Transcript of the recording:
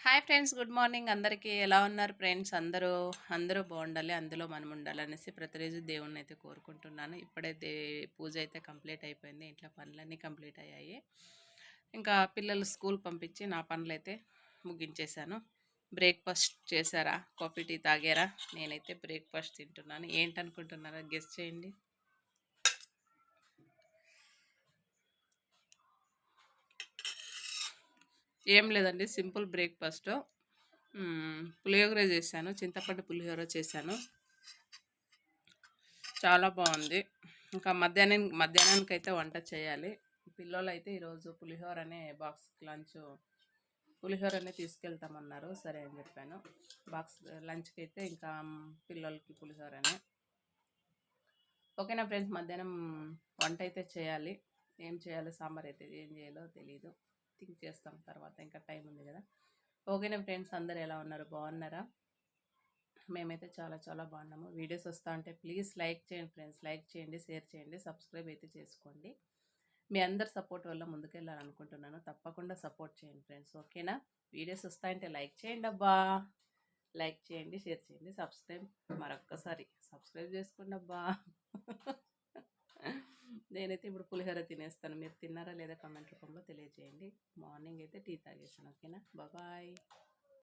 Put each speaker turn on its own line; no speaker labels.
Hi friends, good morning అందరికీ. ఎలా ఉన్నారు ఫ్రెండ్స్? అందరూ బాగుండాలి, అందులో మనం ఉండాలి అనేసి ప్రతిరోజు దేవుణ్ణి అయితే కోరుకుంటున్నాను. ఇప్పుడైతే పూజ అయితే కంప్లీట్ అయిపోయింది, ఇంట్లో పనులన్నీ కంప్లీట్ అయ్యాయి. ఇంకా పిల్లలు స్కూల్ పంపించి నా పనులు అయితే ముగించేశాను. బ్రేక్ఫాస్ట్ చేశారా? కాఫీ టీ తాగారా? నేనైతే బ్రేక్ఫాస్ట్ తింటున్నాను. ఏంటనుకుంటున్నారా? గెస్ చేయండి. ఏం లేదండి, సింపుల్ బ్రేక్ఫాస్ట్. పులిహోర చేశాను, చింతపండు పులిహోర చేశాను, చాలా బాగుంది. ఇంకా మధ్యాహ్నానికి అయితే వంట చేయాలి. పిల్లలు అయితే ఈరోజు పులిహోరనే బాక్స్ లంచ్ పులిహోరనే తీసుకెళ్తామన్నారు. సరే అని చెప్పాను. బాక్స్ లంచ్కి అయితే ఇంకా పిల్లలకి పులిహోరనే. ఓకేనా ఫ్రెండ్స్, మధ్యాహ్నం వంట అయితే చేయాలి. ఏం చేయాలో, సాంబార్ అయితే ఏం చేయాలో తెలీదు, థింక్ చేస్తాం తర్వాత, ఇంకా టైం ఉంది కదా. ఓకేనా ఫ్రెండ్స్, అందరు ఎలా ఉన్నారు? బాగున్నారా? మేమైతే చాలా చాలా బాగున్నాము. వీడియోస్ వస్తూ ఉంటే ప్లీజ్ లైక్ చేయండి ఫ్రెండ్స్, లైక్ చేయండి, షేర్ చేయండి, సబ్స్క్రైబ్ అయితే చేసుకోండి. మీ అందరి సపోర్ట్ వల్ల ముందుకెళ్ళాలనుకుంటున్నాను. తప్పకుండా సపోర్ట్ చేయండి ఫ్రెండ్స్, ఓకేనా? వీడియోస్ వస్తాయంటే లైక్ చేయండి అబ్బా, లైక్ చేయండి, షేర్ చేయండి, మరొక్కసారి సబ్స్క్రైబ్ చేసుకోండి అబ్బా. నేనైతే ఇప్పుడు పులిహోర తినేస్తాను. మీరు తిన్నారా లేదా కామెంట్ రూపంలో తెలియజేయండి. మార్నింగ్ అయితే టీ తాగేసాను. ఓకేనా? బాయ్.